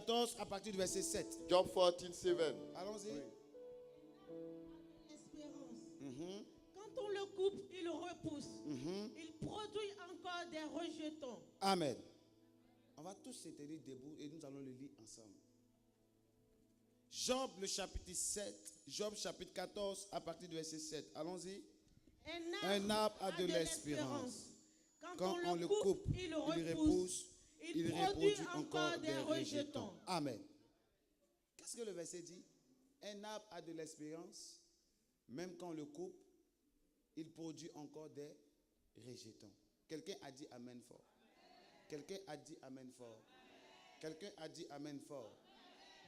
14 à partir du verset 7. Job 14:7. Allons-y. Espérance. Quand on le coupe, il repousse. Il produit encore des rejetons. Amen. On va tous se tenir debout et nous allons le lire ensemble. Job, le chapitre 7, Job chapitre 14 à partir du verset 7. Allons-y. Un arbre a de l'espérance. Quand on le coupe, il repousse. Il produit encore des rejetons. Amen. Qu'est-ce que le verset dit? Un arbre a de l'espérance. Même quand on le coupe, il produit encore des rejetons. Quelqu'un a dit Amen fort. Quelqu'un a dit Amen fort. Quelqu'un a dit Amen fort.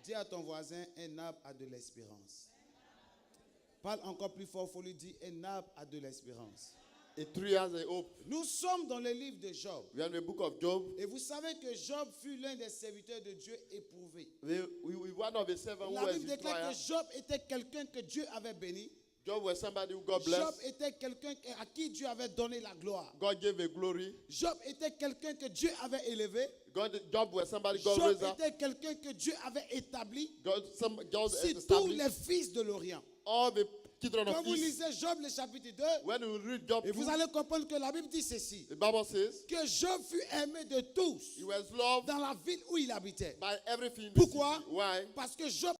Dis à ton voisin, un arbre a de l'espérance. Parle encore plus fort, il faut lui dire, un arbre a de l'espérance. A tree has a hope. Nous sommes dans le livre de Job. We are in the book of Job. Et vous savez que Job fut l'un des serviteurs de Dieu éprouvé. We one of the seven who La was Bible in déclare trial. que Job était quelqu'un que Dieu avait béni. Job was somebody who God Job blessed. était quelqu'un à qui Dieu avait donné la gloire. God gave a glory. Job était quelqu'un que Dieu avait élevé. Job was somebody God Job raised up. était quelqu'un que Dieu avait établi God sur tous established les fils de l'Orient. all the children Quand of vous East. lisez Job, le chapitre 2, When you read Job et 2, vous allez comprendre que la Bible dit ceci, the Bible says que Job fut aimé de tous he was loved dans la ville où il habitait. by everything. in the Pourquoi? city. Why? Parce que Job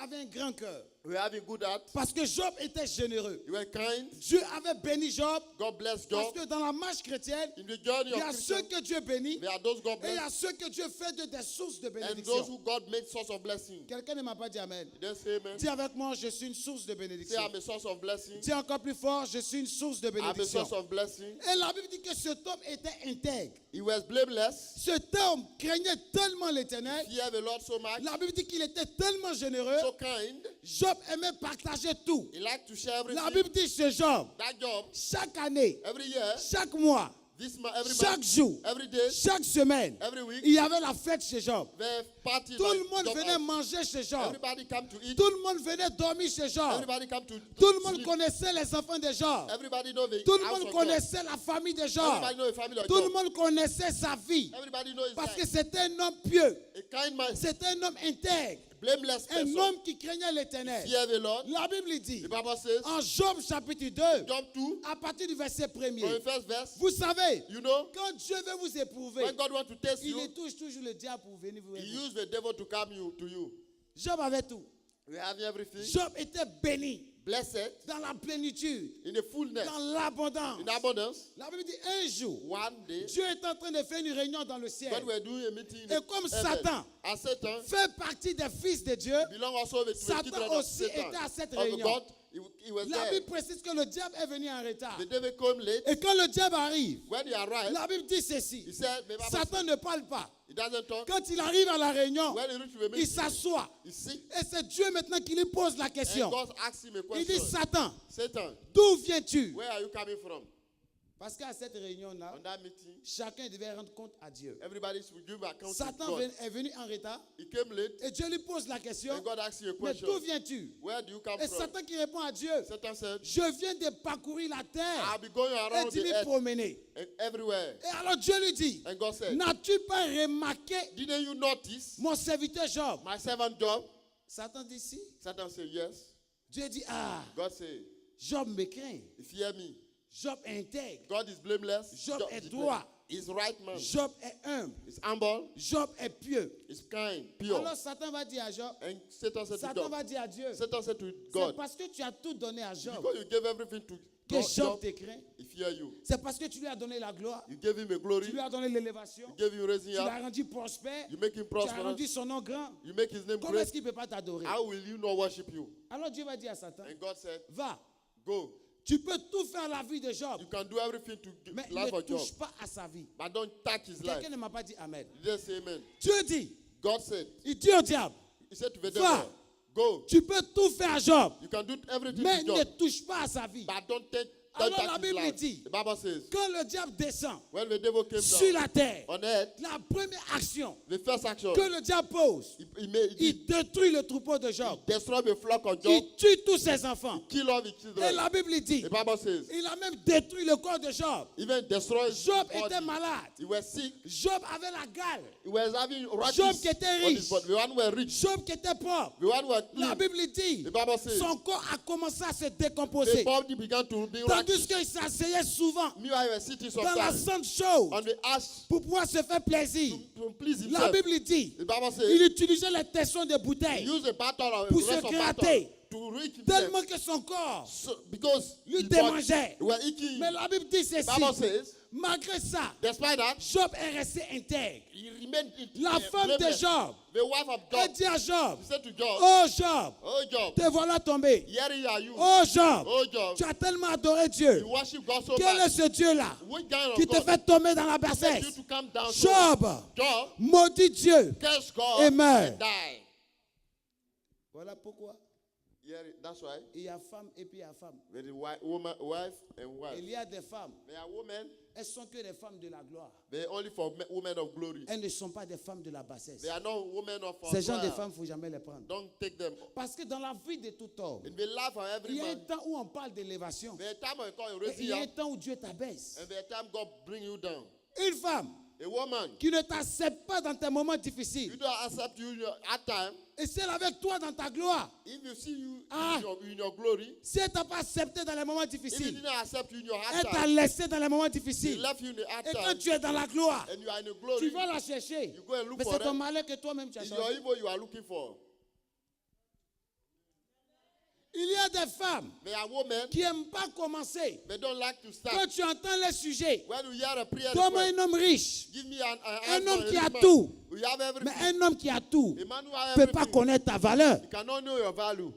avait un grand cœur. We have a good heart. Parce que Job était généreux. He was kind. Dieu avait béni Job. God bless Parce Job. que dans la marche chrétienne, In the journey il y of a ceux Christian, que Dieu bénit there are those God et il y bless a ceux que Dieu fait de des sources de and those bénédiction. who God made source of blessing. Quelqu'un ne m'a pas dit Amen. Then say amen. Dis avec moi, je suis une source de Say bénédiction. I'm a source of blessing. Dis encore plus fort, je suis une source de I'm a bénédiction. source of blessing. Et la Bible dit que cet homme était intègre. He was blameless. Cet homme craignait tellement l'Éternel. Feared the Lord so much. La Bible dit qu'il était tellement généreux. So kind. Job aimait partager tout. He liked to share everything. La Bible dit chez Job, That job, chaque année, every year, chaque mois, every chaque month, jour, every day, chaque semaine, every week, il y avait la fête chez Job. the party. Tout like le monde job venait house. manger chez Job. Everybody come to eat. Tout le monde venait dormir chez Job. Everybody come to Tout le monde sleep. connaissait les enfants de Job. Everybody know the Tout le house monde of connaissait la famille de God. Job. Everybody know the family of Tout le Job. monde connaissait sa vie. Everybody know his Parce que life. c'était un homme pieux. A kind man, C'était un homme intègre. blameless Un person. homme qui craignait l'Éternel. Fear the Lord. La Bible dit, The Bible says, en Job chapitre 2, Job 2, à partir du verset from the 1er, first verse, vous savez, you know, quand Dieu veut vous éprouver, when God wants to test il you, est toujours le diable pour venir vous He éprouver. used the devil to come to you. Job avait tout. We have everything. Job était béni Blessed dans la plénitude, in the fullness, dans l'abondance. in abundance. La Bible dit un jour, One day, Dieu est en train de faire une réunion dans le ciel. when we're doing a meeting, in Et comme heaven, Satan and Satan fait partie des fils de Dieu, belong also to the children Satan of aussi Satan. était à cette Of réunion. God, he was La there. Bible précise que le diable est venu en retard. The devil came late. Et quand le diable arrive, When he arrived, la Bible dit he ceci. said, the Bible Satan said, ne parle pas. he doesn't talk. Quand il arrive à la réunion, When he reached the il meeting, s'assoit. he sit, Et c'est Dieu maintenant qui lui pose la and question. God asked him a Il dit, question. Satan, Satan, d'où viens-tu? where are you coming from? Parce qu'à cette réunion-là, On that meeting, chacun devait rendre compte à Dieu. everybody should give account to Satan God. est venu en retard He came late, et Dieu lui pose la question. and God asked him a Mais question. d'où viens-tu? Where do you come Et from? Satan qui répond à Dieu. Satan said, Je viens de parcourir la terre I'll be going et around d'y the earth promener. and everywhere. Et alors Dieu lui dit, And God said, n'as-tu pas remarqué didn't you notice mon serviteur Job? my servant Job? Satan dit si. Satan said, yes. Dieu dit, ah, God said, Job me craint. he fear me. Job est intègre. God is blameless. Job est is droit. He's right man. Job est humble. He's humble. Job est pieux. He's kind, pure. Alors Satan va dire à Job, And Satan said to Satan Job, va dire à Dieu, Satan said to c'est God, parce que tu as tout donné à Job because you gave everything to que God, Job Job, te craint. he fear you. C'est parce que tu lui as donné la gloire, You gave him a tu glory. lui as donné l'élévation, You gave him raising tu l'as up. rendu prospère, You make him tu as rendu prosperous. son nom grand. You make his name Comment great. est-ce qu'il ne peut pas t'adorer? How will you not worship you? Alors Dieu va dire à Satan, And God said, va, go. tu peux tout faire la vie de Job, You can do everything to mais give life ne of Job. touche pas à sa vie. But don't touch his life. Quelqu'un ne m'a pas dit Amen. He didn't say amen. Dieu dit, God said, il dit au diable, he said to the Va. devil, go. tu peux tout faire à Job, You can do everything mais to ne Job. touche pas à sa vie. But don't take third Alors la tax is Bible life. dit, The Bible says, quand le diable descend when the devil came sur down la terre, on earth, la première action the first action, que le diable pose, he il détruit le troupeau de Job. destroyed the flock of Job, Il tue tous ses enfants. kill all the Et children. la Bible dit, The Bible says, il a même détruit le corps de Job. even destroyed Job his body. était malade. He was sick. Job avait la gale. He was having Job rashes qui était on his riche. body. The one who was rich. Job qui était pauvre. The one who was La clean. Bible dit, The Bible says, son corps a commencé à se the décomposer. body began to be Tandis rashes. qu'il s'asseyait souvent Meanwhile, he was sitting dans la sometimes sainte chose on the ash pour pouvoir se faire plaisir. to please La himself. Bible dit, The Bible il says, utilisait les tessons de he bouteilles used a bottle of pour se rest of gratter. bottle to reach himself. tellement que son corps So, because lui his body, démangeait. he was aching. Mais la Bible dit The Bible ceci, says, malgré ça, despite that, Job est resté intègre. he remained La femme de blameless. Job The wife of a Job, dit à Job, he said to Job, oh Job, oh Job, te voilà tombé. here are you. Oh Job, Oh Job, tu as tellement adoré Dieu. you worship God so Quel est much. ce Dieu-là Which kind qui of te God fait tomber dans la made you bassesse? to come down so? Job, Job, maudit Dieu. curse God Et meurt. and die. Voilà pourquoi That's why il y a femme et puis il y a femme. there is wife and wife. Il y a des femmes, They are women. elles sont que des femmes de la gloire. They are only for women of glory. Elles ne sont pas des femmes de la bassesse. They are not women of Ces genres de trial. femmes, il ne faut jamais les prendre. Don't take them. Parce que dans la vie de tout homme, In the life of il every y a un man, temps où on parle d'élévation. there is a time when God Et raise il y you a un up, temps où Dieu t'abaisse. and there is a time God bring you down. Une femme A woman, qui ne t'accepte pas dans tes moments you difficiles, don't accept you in your hard time. et celle avec toi dans ta gloire, If you see you Ah. in your glory, si elle ne t'a pas accepté dans les moments if he difficiles, didn't accept you in your elle hard t'a time, laissé dans les moments he difficiles. left you in the hard Et quand time, tu es dans la gloire, and you are in the tu glory, vas la chercher. you go and look Mais for c'est ton them. malheur que toi-même tu as It's your choisi. evil you are looking for. Il y a des femmes There are women, qui n'aiment pas commencer. they don't like to Quand start. tu entends les sujets, When you hear a prayer donne-moi request, un homme riche. give me an Un answer, homme qui a rich man. tout. We have Mais everything. un homme qui a tout A man who has ne peut pas everything, connaître ta valeur. he cannot know your value.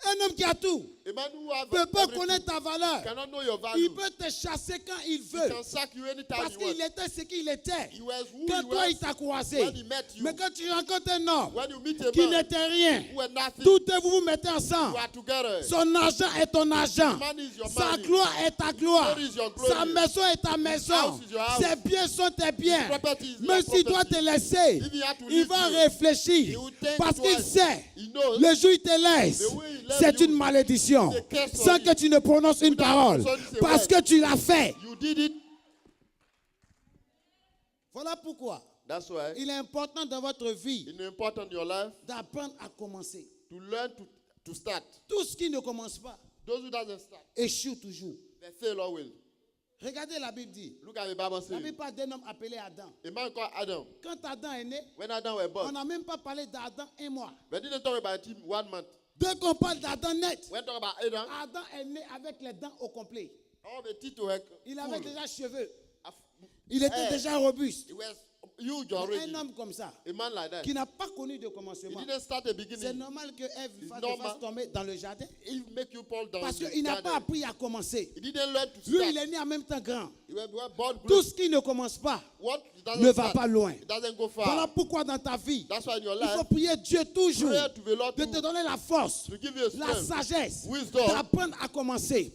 Un homme qui a tout A man who has ne peut pas everything connaître ta valeur. cannot know your value. Il peut te chasser quand il He veut. can sack you anytime Parce he wants. qu'il était ce qu'il était. He was who Quand he toi, was il t'a croisé. when he met you. Mais quand tu rencontres un homme When you meet a qui man n'était rien, who had nothing, tout est vous vous mettez you ensemble. are together. Son argent est ton argent. Money is your Sa money. gloire est ta gloire. Glory is your glory. Sa maison est ta maison. house is your house. Ses biens sont tes biens. His property is Même your s'il doit property. te laisser, If he had to il leave va you, réfléchir. he will think Parce qu'il twice. sait, He knows le jour où il te laisse, the way he left c'est you, une malédiction. it's a curse for Sans you. que tu ne prononces une Without parole. pronouncing a Parce word. que tu l'as fait. you did it. Voilà pourquoi That's why il est important dans votre vie it's important in your life d'apprendre à commencer. to learn to start. Tout ce qui ne commence pas Those who doesn't start, échoue toujours. they fail always. Regardez la Bible dit. Look at the Bible La saying, Bible parle d'un homme appelé Adam. a man called Adam. Quand Adam est né, When Adam was on born, n'a même pas parlé d'Adam un mois. we didn't talk about him 1 month. Dès qu'on parle d'Adam net, When talk about Adam, Adam est né avec les dents au complet. all the teeth were Il avait full. déjà cheveux. Af- Il était hair. déjà robuste. He was huge Mais already. un homme comme ça, A man like that. qui n'a pas connu de He commencement, didn't start the c'est beginning. normal que Ève It's te normal. fasse tomber dans le jardin. He make you fall down. Parce in the qu'il n'a pas garden. appris à commencer. He didn't learn to Lui, start. il est né en même temps grand. He was born Tout great. ce qui ne commence pas What doesn't ne va start, pas loin. it doesn't go Voilà far. pourquoi dans ta vie, That's why in your il faut life, prier Dieu toujours pray to the Lord de te to donner la force, give you a la strength, sagesse, wisdom, d'apprendre à commencer.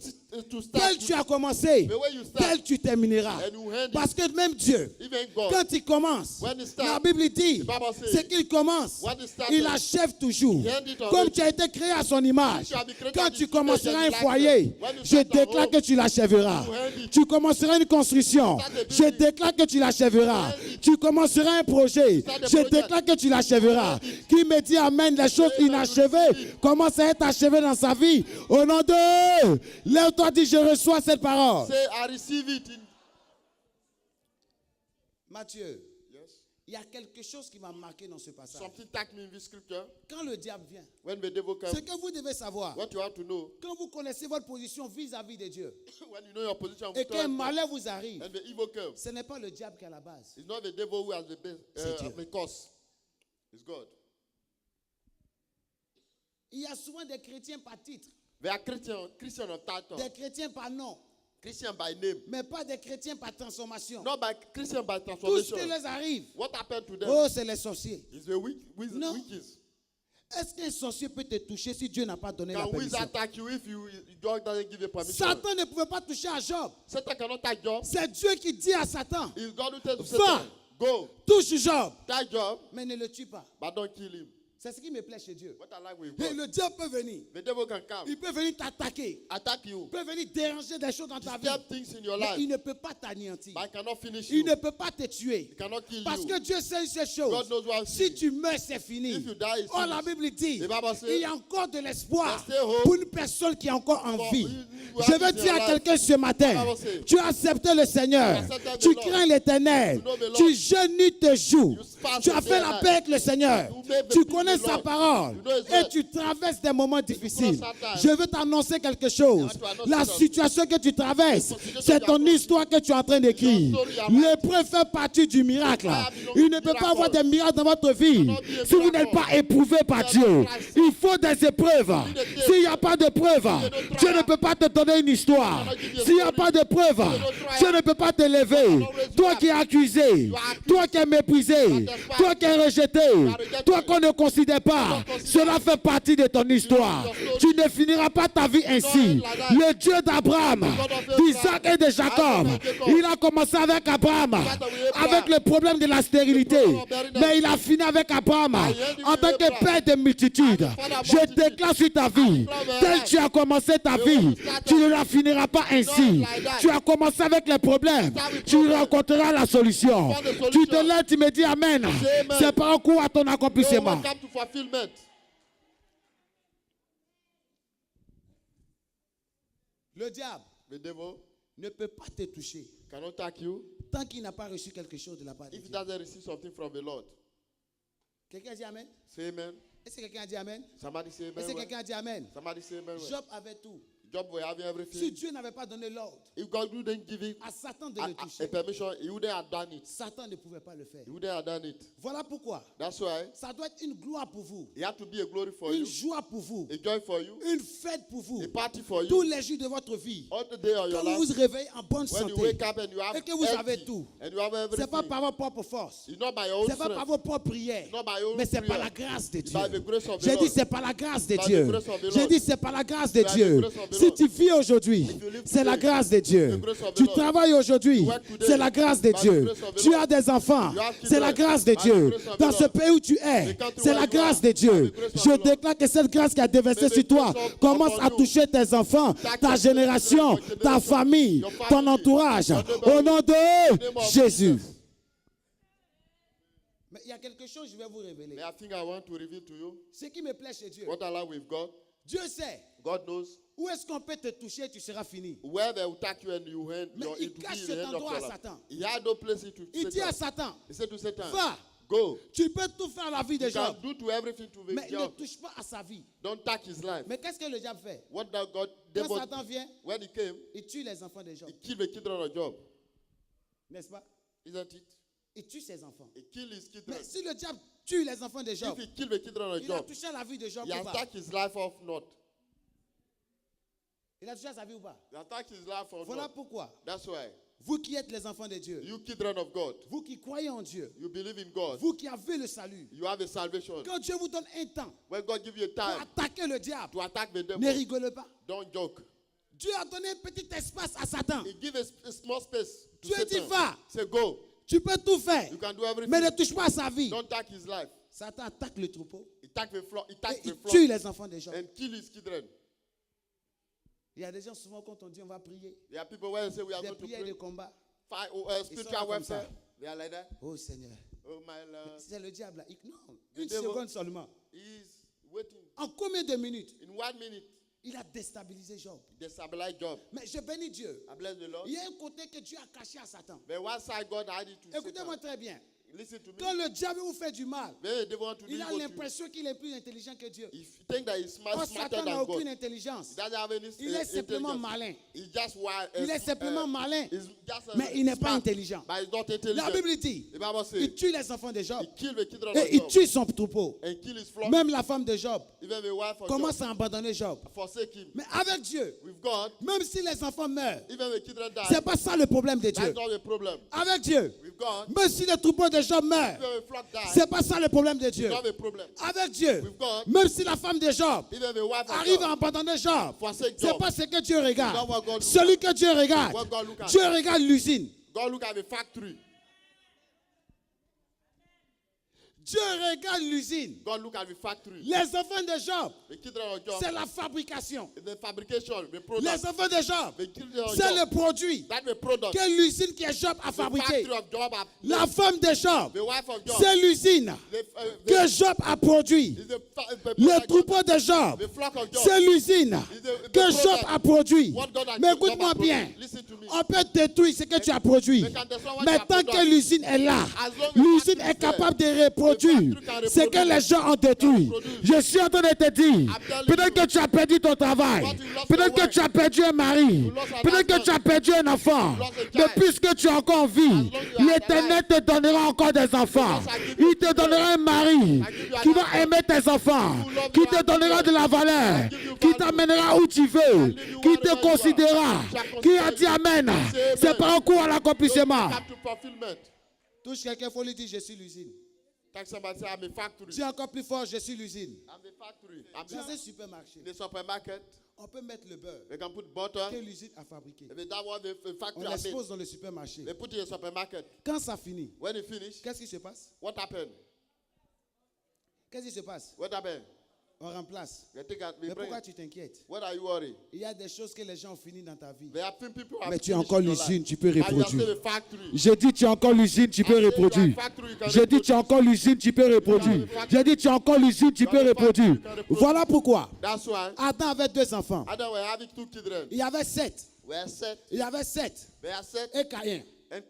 to start. Tel tu as commencé, The way you start, tel tu termineras. and you hand it. Parce que même Dieu, Even God, quand il commence, when he starts, la Bible dit, the Bible says, c'est qu'il commence, when he started, il achève toujours. he end it Comme already. tu as été créé à son image, You shall be created quand in tu his commenceras image un and foyer, when you je start a déclare home, que tu l'achèveras. you end it. Tu commenceras une construction, Start a je building. déclare que tu l'achèveras. You end it. Tu commenceras un projet, Start a je project. déclare que tu l'achèveras. You end it. Qui me dit amen, les choses Amen. inachevées commencent à être achevées dans sa vie. Au nom de lève-toi, dis je reçois cette parole. Say, I receive it. Matthieu, Yes. il y a quelque chose qui m'a marqué dans ce passage. Something touched me in this scripture. Quand le diable vient, When the devil comes, ce que vous devez savoir, what you have to know, quand vous connaissez votre position vis-à-vis de Dieu, when you know your position et qu'un towards God, malheur vous arrive, and the evil comes, ce n'est pas le diable qui est à la base. it's not the devil who has the C'est Dieu. the cause. It's God. Il y a souvent des chrétiens par titre, They are Christian of title, des chrétiens par nom, Christian by name, mais pas des chrétiens par transformation. not by Christian by Tout ce qui transformation. leur arrive, What happened to them? oh, c'est les sorciers. Is the Non. witches. Est-ce qu'un sorcier peut te toucher si Dieu n'a pas donné la Can wizard permission? attack you if God doesn't give you permission? Satan ne pouvait pas toucher à Job. Satan cannot attack Job. C'est Dieu qui dit à Satan, If God will tell to Va. Satan, go, touche Job, attack Job, mais ne le tue pas. but don't kill him. C'est ce qui me plaît chez Dieu. What I like with Et God, le diable peut venir. the devil can come, Il peut venir t'attaquer. attack you, Il peut venir déranger des choses dans ta vie. disturb things in your Mais life, il ne peut pas t'anéantir. but cannot finish Il you. ne peut pas te tuer. He cannot kill Parce you. que Dieu sait ces God choses. knows what Si tu meurs, c'est fini. If you die, it's Oh, la finished. Bible dit, The Bible says, il y a encore de l'espoir there's still hope pour une personne qui est encore en for vie. you Je have veux in dire your à life. quelqu'un ce matin, The Bible says, tu as accepté le Seigneur, You accepted tu the Lord. crains l'Éternel, You know the Lord. tu jeûnes nuit et jour, You fast tu as day fait and la night. paix avec le Seigneur, You make the tu peace connais with the sa Lord. parole You know his et word. tu traverses des moments difficiles. cross that time. Je veux t'annoncer quelque chose. I want to announce La something. situation que tu traverses, The situation c'est you ton are going histoire que tu es en train d'écrire. Your story you are writing. L'épreuve fait partie du miracle. Il ne peut pas avoir des miracles dans votre vie Cannot be a si vous miracle. n'êtes pas éprouvé par Dieu. Il faut des épreuves. S'il n'y a pas d'épreuve, Dieu ne peut pas te donner une histoire. S'il n'y a pas d'épreuve, Dieu ne peut pas te lever. Toi qui es accusé, toi qui es méprisé, toi qui es rejeté, toi qu'on ne considère pas, cela fait partie de ton histoire. Tu ne finiras pas ta vie ainsi. Le Dieu d'Abraham, d'Isaac et de Jacob, il a commencé avec Abraham, avec le problème de la stérilité, mais il a fini avec Abraham en tant que père de multitudes. Je déclare sur ta vie, tel que tu as commencé ta vie, tu ne la finiras pas ainsi. Tu as commencé avec les problèmes, tu rencontreras la solution. Tu te lèves, tu me dis Amen. C'est par un coup à ton No, accomplissement. welcome to fulfillment. Le diable The devil ne peut pas te toucher cannot attack you tant qu'il n'a pas reçu quelque chose de la part de if he Dieu. doesn't receive something from the Lord. Quelqu'un a dit Amen? Say amen. Est-ce que quelqu'un a dit Amen? Somebody say Est-ce amen. que well. quelqu'un a dit Amen? Somebody say amen. well. Job avait tout. Job will have Si everything. Dieu n'avait pas donné l'ordre If God wouldn't give him à Satan de a le toucher, permission, he wouldn't have done it. Satan ne pouvait pas le faire. He wouldn't have done it. Voilà pourquoi That's why ça doit être une gloire pour vous, it had to be a glory for une you, joie pour vous, a joy for you, une fête pour vous, a party for tous you, les jours de votre vie. all the day of your Quand vous life. vous réveillez en bonne When you santé wake up and you have et que vous avez everything, tout, and you have c'est pas everything, par votre propre force, it's not by your own c'est pas par strength, vos propres prières, it's not by your own mais c'est par prayer. la grâce de It's Dieu. by the grace of the J'ai dit Lord. c'est par la grâce de By the Dieu. grace of the J'ai Lord. dit c'est par la grâce de By the Dieu. grace of the Si Lord. tu vis aujourd'hui, If you live c'est la today, grâce de Dieu. the grace of the Tu Lord. travailles aujourd'hui, You work today, c'est la grâce de by the Dieu. grace of the Tu Lord. as des enfants, You have c'est la children, grâce de by the Dieu. grace of the Dans ce Lord. pays où tu es, The country c'est where la you grâce are, de Dieu. by the grace of Je the Lord. déclare que cette grâce qui a déversé May the sur toi grace of- commence upon à you. toucher tes enfants, Touch ta your génération, children, ta famille, your ton family, entourage. your neighborhood. Au nom In the name de of Jésus. Jesus. Mais il y a quelque chose que je vais vous révéler. I think I want to reveal to you Ce qui me plaît chez Dieu. what I like with God. Dieu sait God knows où est-ce qu'on peut te toucher, tu seras fini. where they will attack you and you hand Mais your, il it will cache be in cet the hand of endroit your à life. Satan. He had no place to Il dit à Satan. Satan, He said to Satan, va, go. tu peux tout faire à la vie de You can Job, do to everything to mais make ne Job. touche pas à sa vie. Don't attack his life. Mais qu'est-ce que le diable fait? What that God, Quand devil, Satan vient, when he came, il tue les enfants de Job. he killed the children of Job. N'est-ce pas? Isn't it? Il tue ses enfants. He killed his children. Mais si le diable tue les enfants de Job, If he killed the children of il a Job, touché à la vie de Job he ou pas? attacked his life off not. Il a touché à sa vie ou pas? He attacked his life off Voilà not. pourquoi, That's why. vous qui êtes les enfants de Dieu, You children of God, vous qui croyez en Dieu, you believe in God. vous qui avez le salut, You have a salvation. quand Dieu vous donne un temps When God gives you a pour time attaquer le diable, to attack the ne devil, rigolez pas. don't joke. Dieu a donné un petit espace à Satan. He gives a small space to Dieu dit Satan. va, Say go. tu peux tout faire, You can do everything. mais ne touche pas à sa vie. Don't attack his life. Satan attaque le troupeau He attack the flock. He et attack the il flock tue les enfants des gens. and kill his children. Il y a des gens souvent quand on dit on va prier, There are people when they say we are des going to prières et pray, des combats. fight là spiritual comme warfare. ça. They are like that. Oh Seigneur, Oh my Lord. c'est le diable là. Non, The une devil- seconde seulement. He's waiting. En combien de minutes In 1 minute, il a déstabilisé Job? they stabilize Job. Mais je bénis Dieu. I bless the Lord. Il y a un côté que Dieu a caché à Satan. But one side God had it to Écoutez-moi Satan. très bien. Listen to me. Quand le diable vous fait du mal, When the devil want to do il a evil to you, l'impression qu'il est plus intelligent que Dieu. if you think that he's Quand smarter Satan n'a than aucune God, intelligence, he doesn't have any il est simplement intelligence. malin. He's just wild. Il est simplement malin, He's just mais il n'est pas smart, intelligent. But he's not La intelligent. Bible dit, The Bible says il tue les enfants de Job he killed the children et of il Job tue son troupeau. and kill his flock. Même la femme de Job Even the wife of commence Job à abandonner Job. forsake him. Mais avec Dieu, With God, même si les enfants meurent, even the children die. c'est pas ça le problème de That's Dieu. not the problem. Avec Dieu, With God, même si le troupeau de Job meurt, If a flock dies, c'est pas ça le problème de Dieu. you have a problem. Avec Dieu, With God, même si la femme de Job even the wife of arrive God, à abandonner Job, forsake c'est Job. pas ce que Dieu regarde. Not what God look Celui at. que Dieu regarde, What God look at. Dieu regarde l'usine. God look at the factory. Dieu regarde l'usine. God look at the factory. Les enfants de Job, The children of Job, c'est la fabrication. the fabrication, the product. Les enfants de Job, The children of c'est Job, le produit that the product. que l'usine que Job a The fabriqué. factory of Job, La femme de Job, the wife of Job, c'est l'usine que Job a produit. is the Le product. troupeau de Job, The flock of Job. c'est l'usine que Job a produit. What God has Mais Job écoute-moi has bien, produced. Listen to me. on peut détruire ce que tu as produit. Mais tant que l'usine est là, l'usine est capable de reproduire ce que les gens ont détruit. Je suis en train de te dire, peut-être que tu as perdu ton travail, peut-être que tu as perdu un mari, peut-être que tu as perdu un enfant, mais puisque tu es encore en vie, l'Éternel te donnera encore des enfants. Il te donnera un mari qui va aimer tes enfants, qui te donnera de la valeur, qui t'amènera où tu veux, qui te considérera, qui a dit Amen. C'est pas un coup à l'accomplissement. Come to fulfillment. Touche quelqu'un, il faut lui dire je suis l'usine. Tell somebody, say, I'm a factory. Dis encore plus fort, je suis l'usine. I'm a factory. I'm Dans un supermarché, in the supermarket. on peut mettre le beurre They can put butter. que l'usine a fabriqué. If that what the On factory has made, l'expose dans le supermarché. they put it in the supermarket. Quand ça finit, When it finish, qu'est-ce qui se passe? what happened? Qu'est-ce qui se passe? What happened? On remplace. They take out, Mais they bring pourquoi it. tu t'inquiètes? What are you worried? Il y a des choses que les gens ont fini dans ta vie. There are people who have Mais tu es finished encore in your l'usine, life. tu peux And you are still reproduire. a factory. J'ai dit tu es encore l'usine, tu peux reproduire. J'ai dit tu es encore l'usine, tu peux reproduire. J'ai dit tu es encore l'usine, tu peux reproduire. Voilà pourquoi That's why Adam avait 2 enfants. Adam were having 2 children. Il y avait 7. Were set. Il y avait 7 They are set. et Caïn. And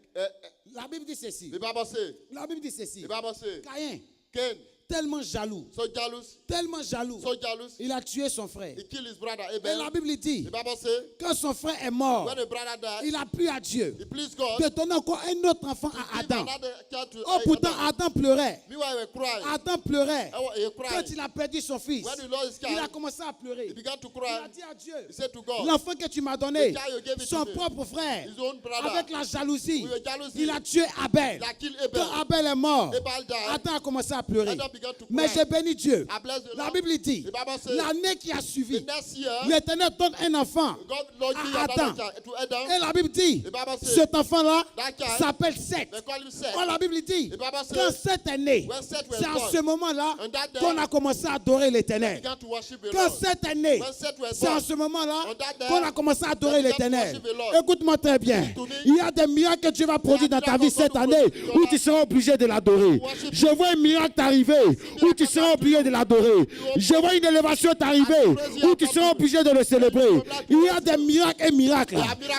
La Bible dit ceci. the Bible say, La Bible dit ceci. the Bible say, Caïn, Cain, tellement jaloux, so jealous, il a tué son frère. he killed his brother Et Abel. la Bible dit, The Bible say, quand son frère est mort, when the brother died, il a plu à Dieu he pleased God. de donner encore un autre enfant à Give Adam. another child to Oh, pourtant, Adam. Adam pleurait. Meanwhile, he cried. Adam pleurait. He cried. Quand il a perdu son fils, When he lost his il a child, commencé à pleurer. he began to Il a cry. dit à Dieu, He said to God, l'enfant que tu m'as donné, The child you gave it son to me, propre frère, his own brother, avec la jalousie, with jealousy, il a tué Abel. he killed Abel. Quand Abel est mort, Abel died. Adam a commencé à pleurer. Adam began to Mais cry. j'ai béni Dieu. I bless the La Lord. Bible dit, The Bible says, l'année qui a the suivi, next year, l'Éternel donne un enfant God Lord give à another Adam. child to Adam. Et la Bible dit, The Bible says, cet enfant-là that child, s'appelle Seth. they call him Seth. Oh, la Bible dit, The Bible says, quand Seth est né, when Seth was c'est en born, ce moment-là on that day, qu'on a commencé à adorer l'Éternel. began to worship the Quand Lord. Seth est né, When Seth was c'est en born, ce moment-là on that day, qu'on a commencé à adorer they began to l'Éternel. worship the Lord. Écoute-moi très bien. To me, Il y a des miracles que Dieu va produire dans ta vie cette année miracles où tu seras obligé de l'adorer. Worship Je vois un miracle t'arriver où tu seras obligé de l'adorer. Je vois une élévation t'arriver où tu seras obligé de le célébrer. Il y a des miracles et miracles.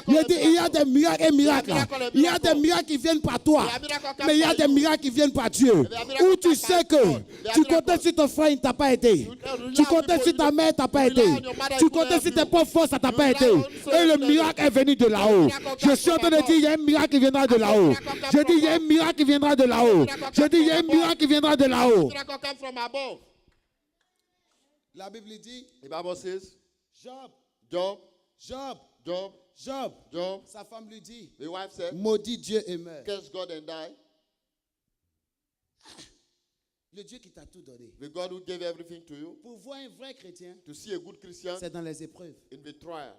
Je dis, il y a des miracles et miracles. Il y a des miracles qui viennent par toi. Mais il y a des miracles qui viennent par Dieu. Où tu sais que tu comptais sur ton frère, il ne t'a pas aidé. Tu comptais sur ta mère, il ne t'a pas aidé. Tu comptais sur tes propres forces, ça ne t'a pas aidé. Et le miracle est venu de là-haut. Je suis en train de dire, il y a un miracle qui viendra de là-haut. Je dis, il y a un miracle qui viendra de là-haut. Je dis, il y a un miracle qui viendra de là-haut. Miracle come from above. La Bible dit, The Bible says, Job, Job, Job, Job, Job. Job. Sa femme lui dit, The wife said, maudit Dieu et meurt. curse God and die. Le Dieu qui t'a tout donné. The God who gave everything to you. Pour voir un vrai chrétien, To see a good Christian c'est dans les épreuves. in the trial.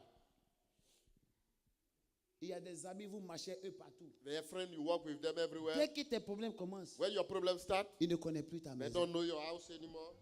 Il y a des amis, vous marchez eux partout. Their friend, you work with them everywhere. Dès que tes problèmes commencent, When your problems start, ils ne connaissent plus ta they maison. don't know your house anymore.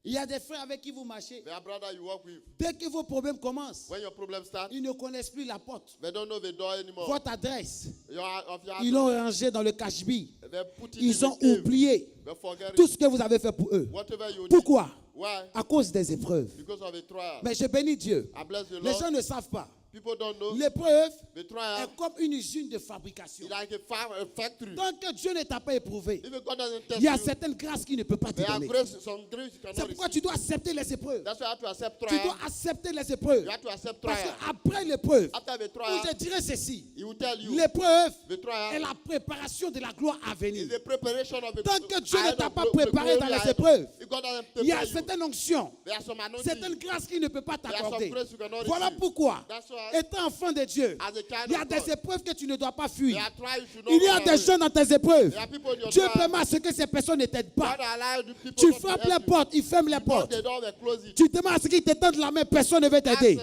Il y a des frères avec qui vous marchez. Their brother you work with. Dès que vos problèmes commencent, When your problems start, ils ne connaissent plus la porte, they don't know the door anymore. votre adresse. Of your Ils l'ont rangé dans le cache-bille. they put it Ils in ont the cave. oublié They forget tout it. ce que vous avez fait pour eux. Whatever you did. Pourquoi? Why? À cause des épreuves. Because of a trial. Mais je bénis Dieu. I bless the Les Lord. gens ne savent pas. People don't know. L'épreuve The trial est comme une usine de fabrication. is like a factory. Tant que Dieu ne t'a pas éprouvé, If God doesn't test il y a you, certaines grâces qu'il ne peut pas te there are donner. grace, some grace you C'est cannot pourquoi receive. tu dois accepter les épreuves. That's why you have to accept Tu trial. dois accepter les épreuves. You have to accept Parce trial. qu'après l'épreuve, After the où trial, je dirais ceci, he will tell you l'épreuve the trial est la préparation de la gloire à is venir. the preparation of the Tant que Dieu ne ahead t'a of pas the préparé glory dans les ahead. épreuves, If God doesn't il y a prepare you, certaines onctions, there are some certaines anointings. grâces qu'il ne peut pas There are t'accorder. some grace you cannot Voilà receive. pourquoi, That's why Étant enfant de Dieu, as a child il y a of des God, épreuves que tu ne dois pas fuir. there are trials you should not Il y a run des away. gens dans tes épreuves. There are people in your Dieu trial. permet à ce que ces personnes ne t'aident pas. God allow the people Tu not to frappes help les you. portes, ils ferment les Knock portes. the door, they close it. Tu demandes à ce qu'ils te tendent la main, personne ne veut t'aider.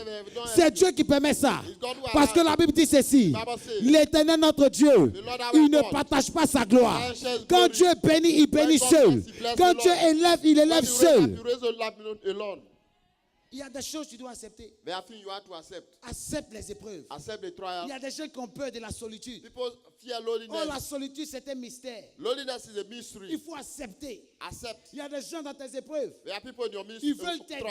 C'est Dieu qui permet ça. Parce que la Bible dit ceci. L'Éternel, notre Dieu, il ne partage pas sa gloire. Quand Dieu bénit, il bénit seul. Quand Dieu élève, il élève seul. You raise your life alone. Il y a des choses que tu dois accepter. There are things you have to accept. Accepte les épreuves. Accept the Il trial. y a des gens qui ont peur de la solitude. People fear Oh, la loneliness. solitude, c'est un mystère. Loneliness is a Il mystery. faut accepter. Accept. Il y a des gens dans tes épreuves. There are people in your mystery. Ils veulent t'aider.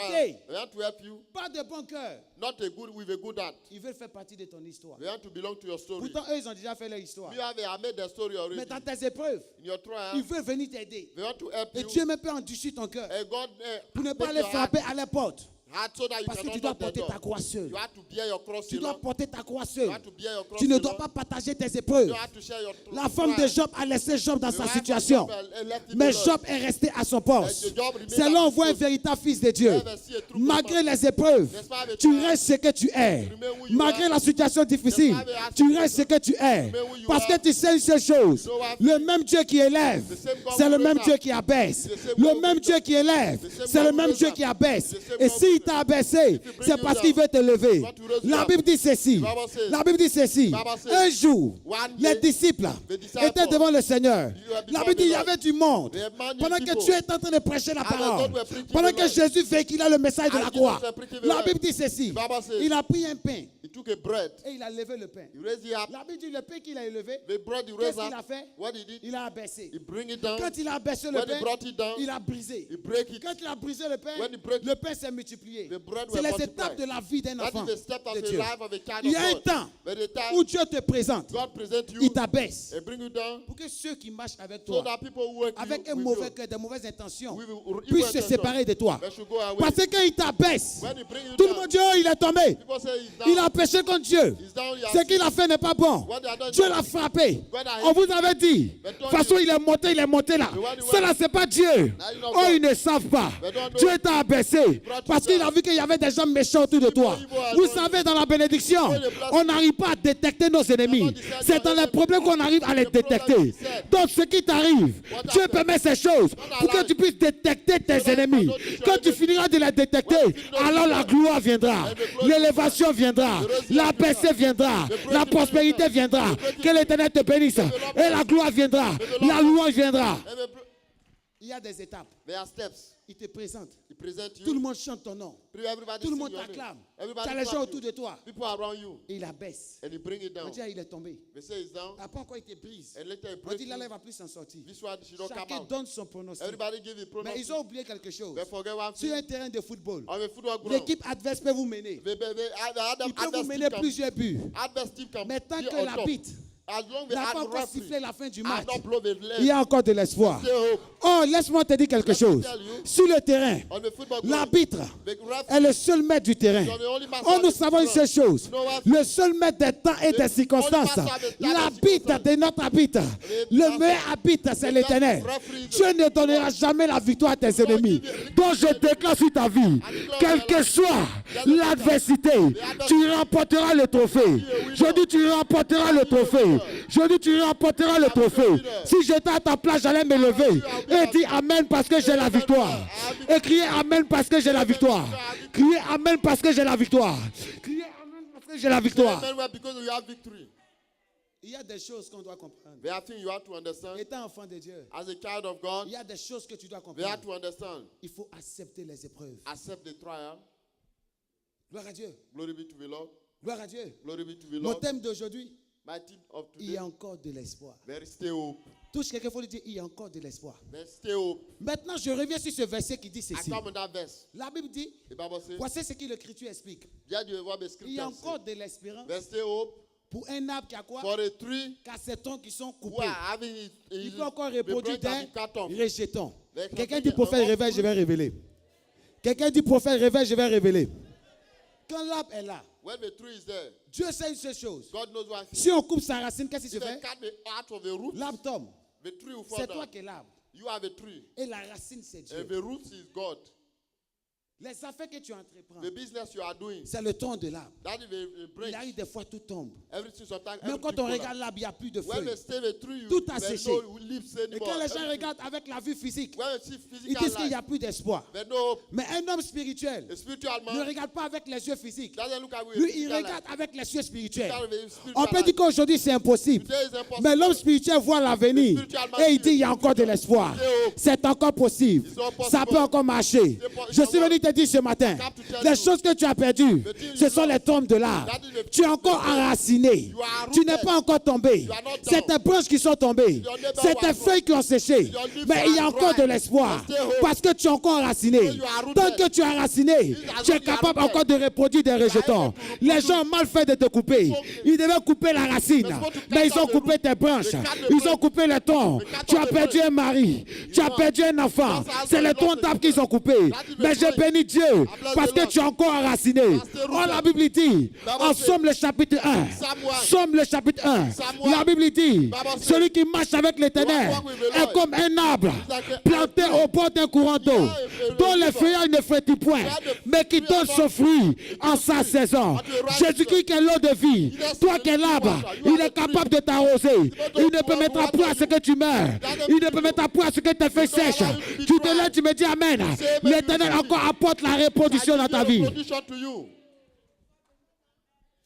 They want to help you. Pas de bon cœur. Not a good with a good heart. Ils veulent faire partie de ton histoire. They want to belong to your story. Pourtant, eux, ils ont déjà fait leur histoire. You have made their story already. Mais dans tes épreuves, In your trial, ils veulent venir t'aider. they want to help Et you. Dieu même peut endurcir ton cœur And God pour ne make pas les your frapper à la porte. heart so that you Parce que cannot tu dois knock the porter door. ta croix seul. You have to bear your cross Tu dois alone. porter ta croix You seul. have to bear your cross Tu ne dois alone. pas partager tes épreuves. You have to share your La femme de Job a laissé Job dans The sa wife of situation. Job, left him Mais alone. Job est resté à son poste. And Job remained C'est at là on his voit un post. véritable fils de Dieu. Never see a true Malgré prophet. les épreuves, Despite the tu trial, restes ce que tu es. remain who you Malgré are. la situation difficile, Despite the tu restes ce que tu es. remain who you Parce que are. tu sais une seule chose. You know what? Le même Dieu qui élève, The same God c'est le who même raise Dieu up. qui abaisse. The same Le God who même raise Dieu up. qui élève, The same c'est God le who même raise Dieu up. qui abaisse. The same Et God s'il who t'a raise abaissé, If he bring c'est you parce down, qu'il veut te lever. want to raise you La up. Bible dit ceci. The Bible says- La Bible dit ceci. The Bible says- Un jour, One les day, disciples the disciples étaient devant le Seigneur. You are La before Bible dit il y the Lord. avait du monde. There are many Pendant que people. Dieu est en train de prêcher la And parole. God were preaching Pendant the que Lord. Jésus véhiculait le message de And la Jesus croix. was preaching the La word. Bible dit ceci. The Bible says- Il a pris un pain He took a bread. et il a levé le pain. He raised it up. La Bible dit le pain qu'il a élevé, The bread he qu'est-ce raised qu'il a up. fait? What he did? Il a abaissé. He bring it down. Quand il a abaissé le When he pain, brought it down, il a brisé. he break it. Quand il a brisé le pain, When he break le pain s'est multiplié. The bread C'est were les multiplied. étapes de la vie d'un That enfant is the step of de the Dieu. life of a child Il y a un of God. temps But the time où Dieu te présente, God present you, il t'abaisse. and bring you down, Pour que ceux qui marchent avec so toi, that people who work avec you, un with mauvais you, cœur, des mauvaises intentions, we will puissent se séparer de toi. They should go away. Parce que quand il t'abaisse, When he bring you tout le down, monde dit, oh, il est tombé. people say he's down. Il a péché contre Dieu. He's down, he has Ce qu'il a fait n'est pas bon. What they are done, Dieu l'a frappé. When I- On vous avait dit. De But toute façon, il est monté là. The one who Cela, c'est pas Dieu. Now you know Oh, God. ils ne savent pas. But don't know. Dieu t'a abaissé. brought Parce you qu'il a down. vu qu'il y avait des gens méchants autour de toi. evil around Vous you. savez, dans la bénédiction, When the blessing- on n'arrive pas à détecter nos ennemis. not decide C'est your dans les enemy. problèmes qu'on arrive à les The problem détecter. is set. Donc, ce qui t'arrive, What Dieu happened? permet ces choses pour que allow tu puisses détecter tes that you ennemis. cannot destroy Quand tu them. finiras de les détecter, When you finish alors la them, gloire viendra. and the glory L'élévation viendra. The resurrection La paix viendra. The breakthrough La prospérité viendra. breakthrough Que l'Éternel te bénisse. Et la gloire viendra. La louange viendra. And Il y a des étapes. there are steps. Il te présente. He present Tout le you. monde chante ton nom. Everybody Tout le sing monde your name. t'acclame. Tu Everybody as les gens clap autour you. de toi. People around you. Et il abaisse. And he bring it On down. dit, il est tombé. They say it's down. Après encore, il te brise. And later he On break dit, là, il you. va plus s'en sortir. This one should not come Chacun out. donne son pronostic. Everybody give it Mais pronounce. ils ont oublié quelque chose. They forget one Sur un thing. terrain de football, On a football ground. l'équipe adverse peut vous mener. The Il peut vous adverse mener team plusieurs buts. can- adverse team can Mais tant be que on top. l'arbitre As long as n'a pas the encore referee sifflé la fin du has match, not blown the il y leg, a encore de l'espoir. stay hope. Oh, laisse-moi te dire quelque chose. tell you. Sur le terrain, On the football ground, l'arbitre the referee est le seul maître du terrain. is the only master Oh, of nous the savons une ground. seule chose. know what? Le seul maître des temps et des circonstances. master of the time and L'arbitre circumstances. de notre arbitre. Le meilleur arbitre, c'est l'Éternel. referee is Dieu ne donnera jamais la victoire à tes ennemis. Donc je déclare sur ta vie, quelle que soit l'adversité, tu remporteras le trophée. Je dis tu remporteras le trophée. Je dis tu remporteras le trophée. Si j'étais à ta place, j'allais me lever et dire Amen parce que j'ai la victoire. Et crier Amen parce que j'ai la victoire. Crier Amen parce que j'ai la victoire. Crier Amen parce que j'ai la victoire. Amen, well, because you have victory. Il y a des choses qu'on doit comprendre. There are things you have to understand. Étant enfant de Dieu, As a child of God, il y a des choses que tu dois we have comprendre. to understand. Il faut accepter les épreuves. Accept the trial. Gloire à Dieu. Glory be to the Lord. Gloire à Dieu. Glory be to the Mon Lord. thème d'aujourd'hui, My team of il y today, a encore de l'espoir. there is still hope. Touche quelqu'un, il faut lui dire, il y a encore de l'espoir. There's still hope. Maintenant, je reviens sur ce verset qui dit I ceci. come on that verse. La Bible dit, The Bible says, voici ce que l'Écriture explique. there you have the Il y a scripture. encore de l'espérance There's still hope pour un arbre qui a quoi? for a tree Qui a ses troncs qui sont who coupés. are having Il peut encore the reproduire branch that be d'un cut off. rejeton. They can Quelqu'un take dit it prophète off. révèle, je vais révéler. Quelqu'un dit prophète révèle, je vais révéler. Quand l'arbre est là, When the tree is there, Dieu sait une seule chose. God knows what. Si on coupe sa racine, qu'est-ce qui se If they fait? cut the out of the root, L'arbre tombe. the tree will fall C'est toi down. qui es l'arbre. You have a tree, Et la racine, c'est Dieu. and the root is God. Les affaires que tu entreprends, The business you are doing, c'est le tronc de l'arbre. that is a Il branch. arrive des fois, tout tombe. Everything sometimes. Même quand everything on fall regarde out. l'arbre, il n'y a plus de When they feuilles. stay the tree, Tout a there's séché. no leaves Et anymore. quand les gens Everything. regardent avec la vue physique, When you see ils physical disent qu'il n'y life, a plus d'espoir. there's no hope. Mais un homme spirituel A spiritual ne man regarde pas avec les yeux physiques. doesn't look at with Lui, il physical regarde life. avec les yeux spirituels. Look at with spiritual On peut life. dire qu'aujourd'hui c'est impossible. Today is impossible. Mais l'homme spirituel voit l'avenir et il dit il y a encore de l'espoir. C'est encore possible. Ça peut encore marcher. Je suis venu te dire ce matin, les choses que tu as perdues, ce sont les tombes de l'arbre. Tu es encore enraciné. Tu n'es pas encore tombé. C'est tes branches qui sont tombées. C'est tes feuilles qui ont séché. Mais il y a encore de l'espoir parce que tu es encore enraciné. Tant que tu es enraciné, tu es capable encore de reproduire des rejetons. Les gens ont mal fait de te couper. Ils devaient couper la racine, mais ils ont coupé tes branches. Ils ont coupé le tronc. Tu as perdu un mari. Tu as perdu un enfant. C'est le tronc d'arbre qu'ils ont coupé. Mais je bénis Dieu parce que tu es encore enraciné. Oh, la Bible dit, en Somme le chapitre 1, Somme le chapitre 1, la Bible dit, celui qui marche avec l'Éternel est comme un arbre planté au bord d'un courant d'eau, dont les feuillages ne frétillent point, mais qui donne son fruit en sa saison. Jésus-Christ qui est l'eau de vie, toi qui es l'arbre, il est capable de t'arroser. Il ne peut mettre à point à ce que tu meurs. Il ne peut mettre à point à ce que tes feuilles sèchent. Tu te lèves, tu me dis Amen. L'Éternel encore apporte la reproduction dans ta vie.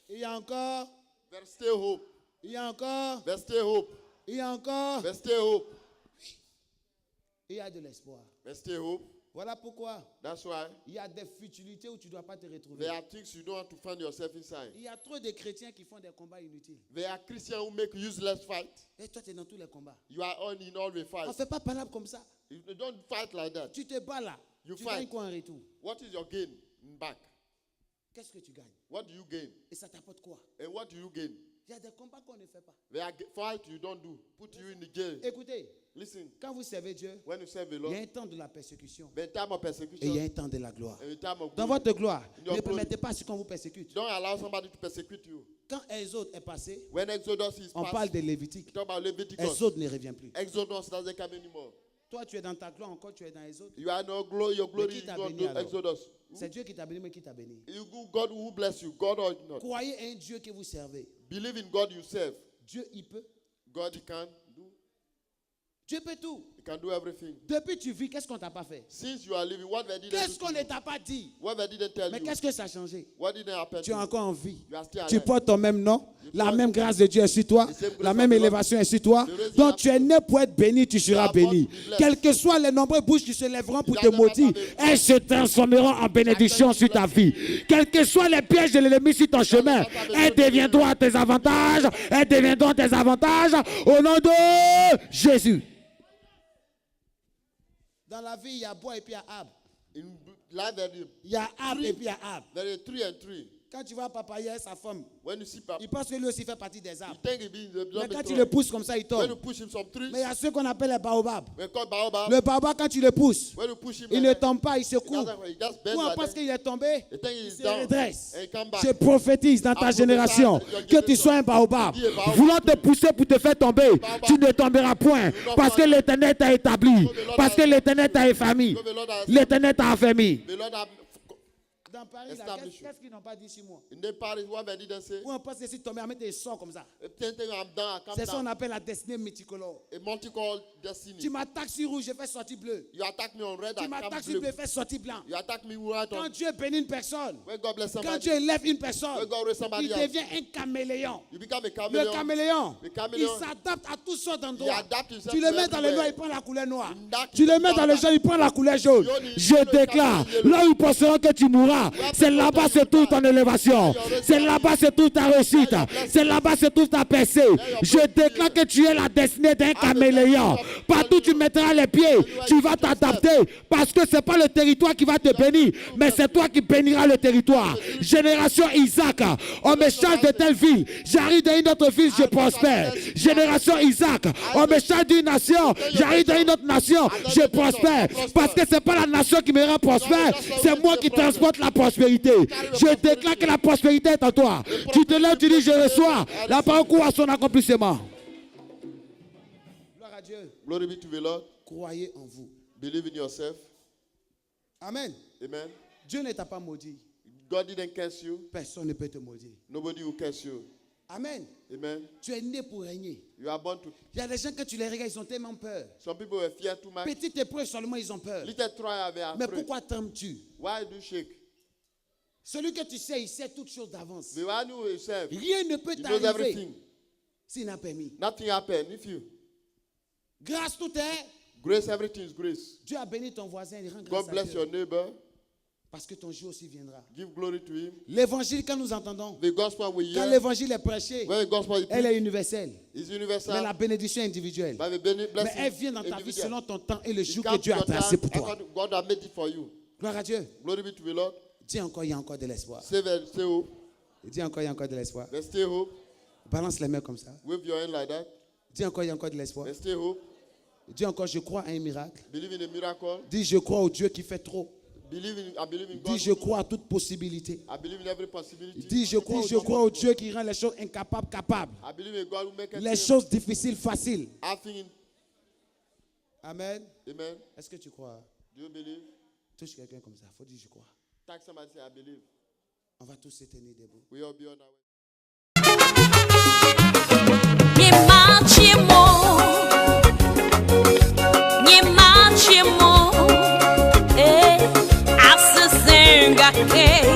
Il y a encore, There's still hope. il y a encore, There's still hope. il y a encore, There's still hope. il y a de l'espoir. There's still hope. Voilà pourquoi That's why il y a des futilités où tu ne dois pas te retrouver. there are things you don't have to find yourself inside. Il y a trop de chrétiens qui font des combats inutiles. There are Christians who make useless fight. Et toi, tu es dans tous les combats. You are on in all the On ne fights. fait pas palabre comme ça. You don't fight like that. Tu te bats là. You Tu fight. gagnes quoi en retour? What is your gain back? Qu'est-ce que tu gagnes? What do you gain? Et ça t'apporte quoi? And what do you gain? Il y a des combats qu'on ne fait pas. There are fights you don't do. Put you in the jail. Écoutez, Listen, quand vous servez Dieu, when you serve the il y Lord, a un temps de la persécution the time of et il y a persecution un temps de la gloire. and the time of Dans glory. votre gloire, In your ne glory. permettez pas à ce qu'on vous persécute. Don't allow somebody to persecute you. Quand Exode est passé, When Exodus is on passed, parle de Lévitique. talk about Leviticus. Exode ne revient plus. Exodus doesn't come anymore. Toi, tu es dans ta gloire encore, tu es dans Exode. You are no glory, your glory qui is t'a not béni alors? Exodus. C'est Dieu qui t'a béni, mais qui t'a béni. God who bless you, God or not. Croyez un Dieu que vous servez. Believe in God you serve. Dieu, il peut. God he can do. Dieu peut tout. He can do everything. Depuis que tu vis, qu'est-ce qu'on t'a pas fait? Since you are living, what they didn't Qu'est-ce do qu'on to ne you? t'a pas dit? What they didn't tell Mais you? qu'est-ce que ça a changé? What didn't happen Tu to es you? encore en vie. You are still Tu alive. portes ton même nom. La portes- même grâce de Dieu est sur toi. The same La grace même of God. élévation est sur toi. The raising Donc up tu es né pour être béni, tu seras are born béni. to be blessed. Quels que soient les nombreux bouches qui se lèveront pour It te doesn't maudire, matter. elles se transformeront en bénédiction sur ta vie. Quels que soient les pièges de l'ennemi sur ton chemin, elles deviendront à tes avantages. Elles deviendront tes avantages au nom de Jésus. Dans la vie, il y a bois et puis il y a arbre. In life, Il y a arbre et puis il y a arbre. there is three and three. Quand tu vois Papaya et sa femme, When you see Papa, il pense que lui aussi fait partie des you arbres. think he be the Mais quand tu le pousses comme ça, il When you tombe. push him some trees, Mais il y a ceux qu'on appelle les baobabs. we call baobab. Le baobab, quand tu le pousses, When you push him, il like ne that, tombe pas, il se he coupe. doesn't- he just bends Ou like parce that. qu'il est tombé, The thing il is se down redresse. and he come back. Je prophétise dans ta I génération prophesy that que your tu sois un baobab. Be a baobab. Voulant te pousser pour te faire tomber, tu ne tomberas point. Parce que l'Éternel t'a établi. Parce que l'Éternel t'a affermi. So the Lord has- L'Éternel t'a affermi. the Lord have- Dans Paris, là, Establish you. qu'est-ce qu'ils n'ont pas dit sur moi? in the Paris, what they didn't say. Ou on pense que si tomber, on met des sorts comme ça. Same thing, I'm down, I come C'est ça qu'on down. appelle la destinée multicolore. A multicolored destiny. Tu m'attaques sur rouge, je fais sortir bleu. You attack me on red, Tu I m'attaques come sur blue. bleu, je fais sortir blanc. You attack me right Quand on. Dieu bénit une personne, When God bless quand somebody, Dieu élève une personne, when God raise somebody il else, devient un caméléon. you become a Le chameleon. caméléon, Le il caméléon. s'adapte à toutes sortes He d'endroits. adapt himself Tu le to mets dans le noir, everywhere. il prend la couleur noire. Dark, Tu le he mets dans le dark. jaune, il prend la couleur jaune. Jaune, il Je prend le déclare, caméléon. là où ils penseront que tu mourras, c'est là-bas se trouve ton élévation. C'est là-bas se trouve ta réussite. C'est là-bas se trouve ta percée. Je déclare que tu es la destinée d'un caméléon. Partout où tu mettras les pieds, tu vas t'adapter. Parce que ce n'est pas le territoire qui va te bénir, mais c'est toi qui béniras le territoire. Génération Isaac, on me charge de telle ville. J'arrive dans une autre ville, je prospère. Génération Isaac, on me charge d'une nation. J'arrive dans une autre nation, je prospère. Parce que ce n'est pas la nation qui me rend prospère, c'est moi qui transporte la prospérité. Je déclare que la prospérité est en toi. Tu te lèves, tu dis je reçois. La parole court à son accomplissement. Gloire à Dieu. Glory be to the Lord. Croyez en vous. Believe in yourself. Amen. Amen. Dieu ne t'a pas maudit. God didn't curse you. Personne ne peut te maudire. Nobody will curse you. Amen. Amen. Tu es né pour régner. You are born to. Il y a des gens que tu les regardes, ils ont tellement peur. Some people were fear too much. Petite épreuve seulement, ils ont peur. Little trial, they are Mais afraid. pourquoi trembles-tu? Why do you shake? Celui que tu sais, il sait toutes choses d'avance. The one who is served, Rien ne peut he knows t'arriver everything. s'il n'a permis. Nothing happened. If you Grâce tout est. grace, everything is grace. Dieu a béni ton voisin, il rend grâce God à bless Dieu. your neighbor. Parce que ton jour aussi viendra. Give glory to him. L'évangile, quand nous entendons, The gospel we quand hear, l'évangile est prêché, when the gospel is elle est preached, universelle. is Mais universal. la bénédiction est individuelle. But the Mais blessing elle vient dans ta vie individual. selon ton temps et le It jour que comes Dieu to a your tracé time, pour toi. according to God has made it for you. Gloire à Dieu. Glory be to the Lord. Dis encore, il y a encore de l'espoir. Stay hope. Dis encore, il y a encore de l'espoir. Let's stay hope. Balance les mains comme ça. Wave your hand like that. Dis encore, il y a encore de l'espoir. Let's stay hope. Dis encore, je crois à un miracle. Believe in a miracle. Dis, je crois au Dieu qui fait trop. I believe in God. Dis, je crois à toute possibilité. I believe in every possibility. Dis, je crois au Dieu qui rend les choses incapables capables. I believe in God who make Les choses difficiles faciles. everything. Amen. Amen. Est-ce que tu crois? Do you believe? Touche quelqu'un comme ça. Faut dire, je crois. Tag somebody, say I believe. On va tous se tenir debout. We all be on our way. Nyemachimo, Asa Senga Ke.